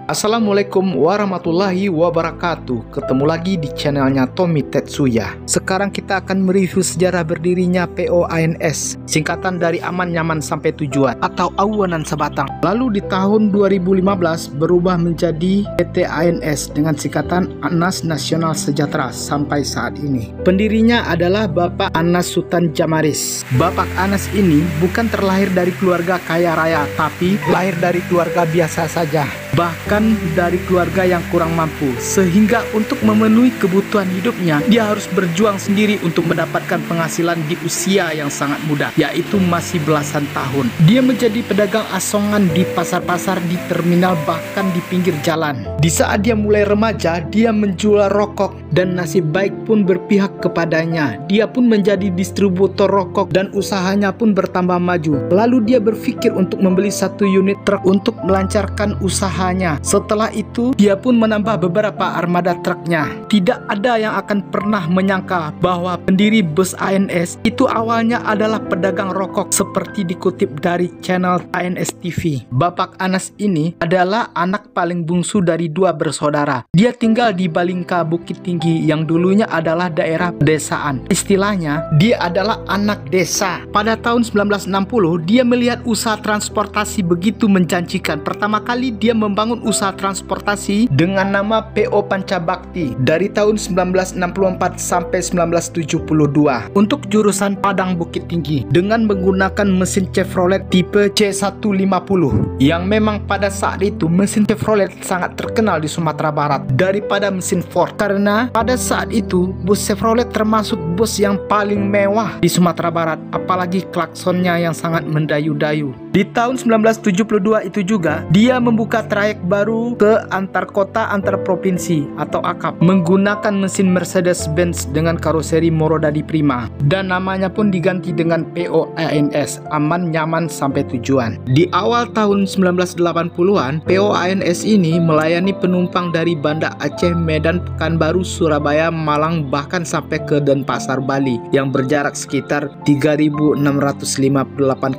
Assalamualaikum warahmatullahi wabarakatuh. Ketemu lagi di channelnya Tommy Tetsuya. Sekarang kita akan mereview sejarah berdirinya POANS, singkatan dari Aman Nyaman Sampai Tujuan atau Auwanan Sabatang. Lalu di tahun 2015 berubah menjadi PT ANS dengan singkatan Anas Nasional Sejahtera sampai saat ini. Pendirinya adalah Bapak Anas Sultan Jamaris. Bapak Anas ini bukan terlahir dari keluarga kaya raya, tapi lahir dari keluarga biasa saja, bahkan dari keluarga yang kurang mampu, sehingga untuk memenuhi kebutuhan hidupnya dia harus berjuang sendiri untuk mendapatkan penghasilan di usia yang sangat muda, yaitu masih belasan tahun. Dia menjadi pedagang asongan di pasar-pasar, di terminal, bahkan di pinggir jalan. Di saat dia mulai remaja, dia menjual rokok dan nasib baik pun berpihak kepadanya. Dia pun menjadi distributor rokok dan usahanya pun bertambah maju. Lalu dia berpikir untuk membeli satu unit truk untuk melancarkan usahanya. Setelah itu, dia pun menambah beberapa armada truknya. Tidak ada yang akan pernah menyangka bahwa pendiri bus ANS itu awalnya adalah pedagang rokok, seperti dikutip dari channel ANS TV. Bapak Anas ini adalah anak paling bungsu dari dua bersaudara. Dia tinggal di Balingka, Bukit Tinggi, yang dulunya adalah daerah pedesaan. Istilahnya, dia adalah anak desa. Pada tahun 1960, dia melihat usaha transportasi begitu menjanjikan. Pertama kali dia membangun usaha transportasi dengan nama PO Pancabakti dari tahun 1964 sampai 1972 untuk jurusan Padang Bukit Tinggi dengan menggunakan mesin Chevrolet tipe C150, yang memang pada saat itu mesin Chevrolet sangat terkenal di Sumatera Barat daripada mesin Ford, karena pada saat itu bus Chevrolet termasuk bus yang paling mewah di Sumatera Barat, apalagi klaksonnya yang sangat mendayu-dayu. Di tahun 1972 itu juga dia membuka trayek baru ke antar kota antar provinsi atau AKAP menggunakan mesin Mercedes-Benz dengan karoseri Morodadi Prima, dan namanya pun diganti dengan POANS, Aman Nyaman Sampai Tujuan. Di awal tahun 1980-an, POANS ini melayani penumpang dari Banda Aceh, Medan, Pekanbaru, Surabaya, Malang, bahkan sampai ke Denpasar, Bali yang berjarak sekitar 3.658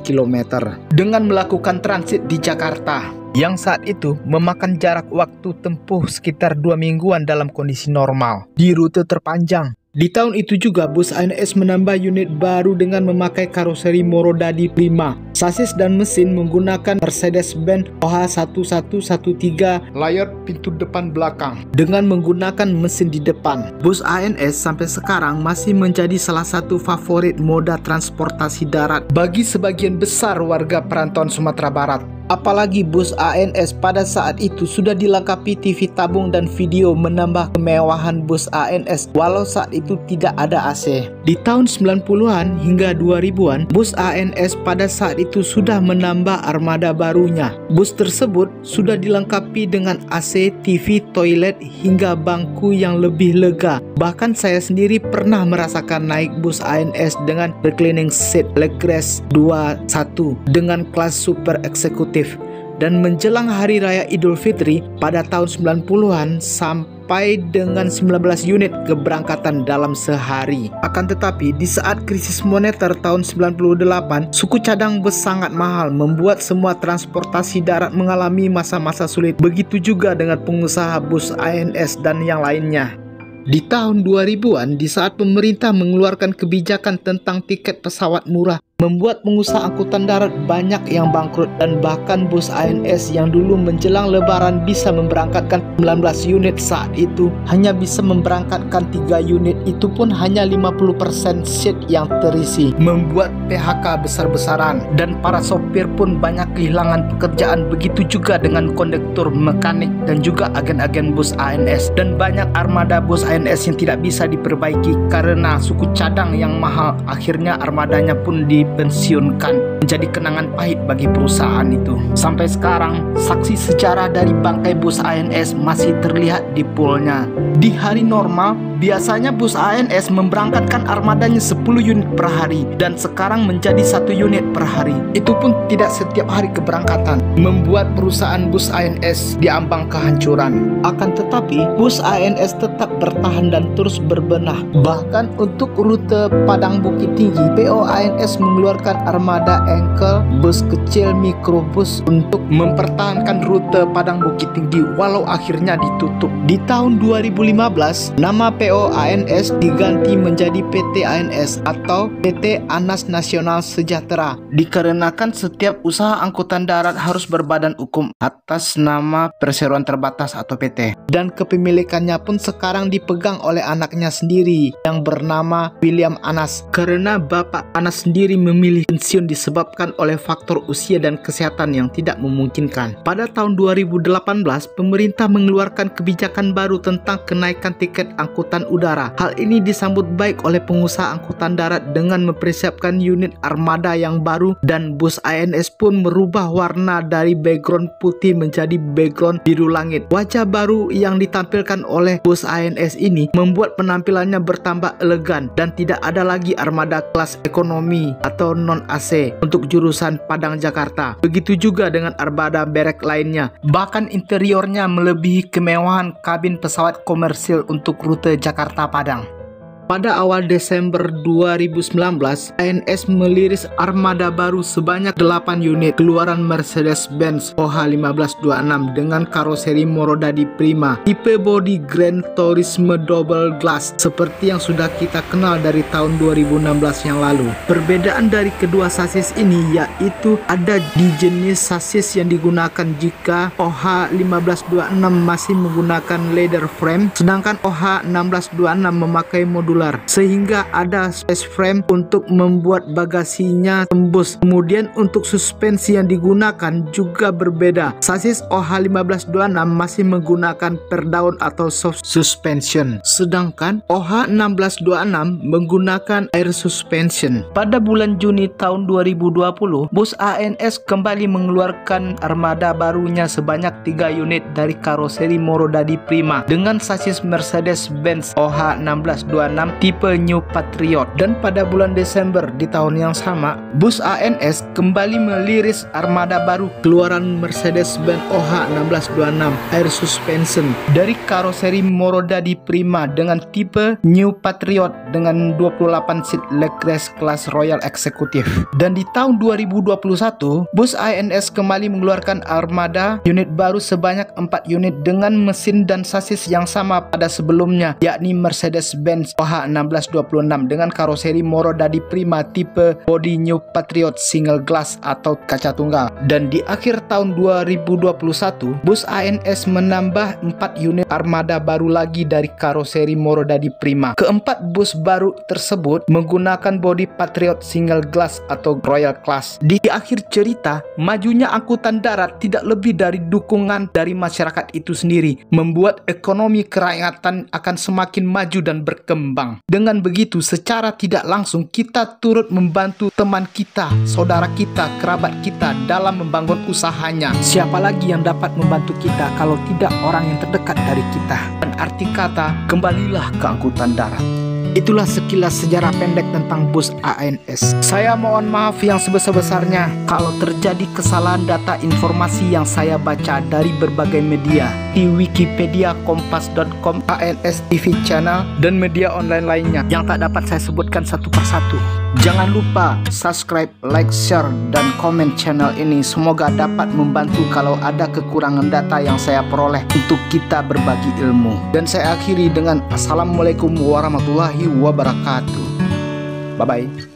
km dengan melakukan transit di Jakarta, yang saat itu memakan jarak waktu tempuh sekitar 2 mingguan dalam kondisi normal di rute terpanjang. Di tahun itu juga bus ANS menambah unit baru dengan memakai karoseri Morodadi Prima. Sasis dan mesin menggunakan Mercedes-Benz OH1113 layout pintu depan belakang dengan menggunakan mesin di depan. Bus ANS sampai sekarang masih menjadi salah satu favorit moda transportasi darat bagi sebagian besar warga perantauan Sumatera Barat. Apalagi bus ANS pada saat itu sudah dilengkapi TV tabung dan video, menambah kemewahan bus ANS walau saat itu tidak ada AC. Di tahun 90-an hingga 2000-an, bus ANS pada saat itu sudah menambah armada barunya. Bus tersebut sudah dilengkapi dengan AC, TV, toilet, hingga bangku yang lebih lega. Bahkan saya sendiri pernah merasakan naik bus ANS dengan reclining seat legress 21 dengan kelas super eksekutif. Dan menjelang Hari Raya Idul Fitri pada tahun 90-an sampai dengan 19 unit keberangkatan dalam sehari. Akan tetapi di saat krisis moneter tahun 98, suku cadang bus sangat mahal, membuat semua transportasi darat mengalami masa-masa sulit. Begitu juga dengan pengusaha bus ANS dan yang lainnya. Di tahun 2000-an, di saat pemerintah mengeluarkan kebijakan tentang tiket pesawat murah, membuat pengusaha angkutan darat banyak yang bangkrut, dan bahkan bus ANS yang dulu menjelang lebaran bisa memberangkatkan 19 unit saat itu hanya bisa memberangkatkan 3 unit, itu pun hanya 50% seat yang terisi, membuat PHK besar-besaran dan para sopir pun banyak kehilangan pekerjaan. Begitu juga dengan kondektur, mekanik, dan juga agen-agen bus ANS, dan banyak armada bus ANS yang tidak bisa diperbaiki karena suku cadang yang mahal. Akhirnya armadanya pun dipensiunkan, menjadi kenangan pahit bagi perusahaan itu. Sampai sekarang, saksi sejarah dari bangkai bus ANS masih terlihat di poolnya. Di hari normal, biasanya bus ANS memberangkatkan armadanya 10 unit per hari, dan sekarang menjadi 1 unit per hari. Itu pun tidak setiap hari keberangkatan, membuat perusahaan bus ANS diambang kehancuran. Akan tetapi, bus ANS tetap bertahan dan terus berbenah. Bahkan untuk rute Padang Bukit Tinggi, POANS mengeluarkan armada engkel, bus kecil, mikrobus untuk mempertahankan rute Padang Bukit Tinggi walau akhirnya ditutup. Di tahun 2015, nama PO ANS diganti menjadi PT ANS atau PT Anas Nasional Sejahtera, dikarenakan setiap usaha angkutan darat harus berbadan hukum atas nama Perseroan Terbatas atau PT, dan kepemilikannya pun sekarang dipegang oleh anaknya sendiri yang bernama William Anas, karena Bapak Anas sendiri memilih pensiun disebabkan oleh faktor usia dan kesehatan yang tidak memungkinkan. Pada tahun 2018, pemerintah mengeluarkan kebijakan baru tentang kenaikan tiket angkutan udara. Hal ini disambut baik oleh pengusaha angkutan darat dengan mempersiapkan unit armada yang baru, dan bus ANS pun merubah warna dari background putih menjadi background biru langit. Wajah baru yang ditampilkan oleh bus ANS ini membuat penampilannya bertambah elegan dan tidak ada lagi armada kelas ekonomi atau non-AC untuk jurusan Padang Jakarta. Begitu juga dengan armada merek lainnya. Bahkan interiornya melebihi kemewahan kabin pesawat komersil untuk rute Jakarta Padang. Pada awal Desember 2019, ANS meliris armada baru sebanyak 8 unit keluaran Mercedes-Benz OH1526 dengan karoseri Morodadi Prima, tipe body Grand Turismo Double Glass seperti yang sudah kita kenal dari tahun 2016 yang lalu. Perbedaan dari kedua sasis ini yaitu ada di jenis sasis yang digunakan. Jika OH1526 masih menggunakan leather frame, sedangkan OH1626 memakai modular, sehingga ada space frame untuk membuat bagasinya tembus. Kemudian untuk suspensi yang digunakan juga berbeda. Sasis OH1526 masih menggunakan per daun atau soft suspension, sedangkan OH1626 menggunakan air suspension. Pada bulan Juni tahun 2020, bus ANS kembali mengeluarkan armada barunya sebanyak 3 unit dari karoseri Morodadi Prima dengan sasis Mercedes-Benz OH1626 tipe New Patriot. Dan pada bulan Desember di tahun yang sama, bus ANS kembali meliris armada baru keluaran Mercedes-Benz OH1626 air suspension dari karoseri Morodadi Prima dengan tipe New Patriot dengan 28 seat leg rest kelas Royal Executive. Dan di tahun 2021, bus ANS kembali mengeluarkan armada unit baru sebanyak 4 unit dengan mesin dan sasis yang sama pada sebelumnya, yakni Mercedes-Benz OH1626 dengan karoseri Morodadi Prima tipe body New Patriot single glass atau kaca tunggal. Dan di akhir tahun 2021, bus ANS menambah 4 unit armada baru lagi dari karoseri Morodadi Prima. Keempat bus baru tersebut menggunakan body Patriot single glass atau Royal Class. Di akhir cerita, majunya angkutan darat tidak lebih dari dukungan dari masyarakat itu sendiri, membuat ekonomi kerakyatan akan semakin maju dan berkembang. Dengan begitu, secara tidak langsung kita turut membantu teman kita, saudara kita, kerabat kita dalam membangun usahanya. Siapa lagi yang dapat membantu kita kalau tidak orang yang terdekat dari kita? Dan arti kata, kembalilah ke angkutan darat. Itulah sekilas sejarah pendek tentang bus ANS. Saya mohon maaf yang sebesar-besarnya kalau terjadi kesalahan data informasi yang saya baca dari berbagai media di Wikipedia, Kompas.com, ANS TV Channel, dan media online lainnya yang tak dapat saya sebutkan satu persatu. Jangan lupa subscribe, like, share, dan komen channel ini. Semoga dapat membantu kalau ada kekurangan data yang saya peroleh untuk kita berbagi ilmu. Dan saya akhiri dengan Assalamualaikum warahmatullahi wabarakatuh. Bye-bye.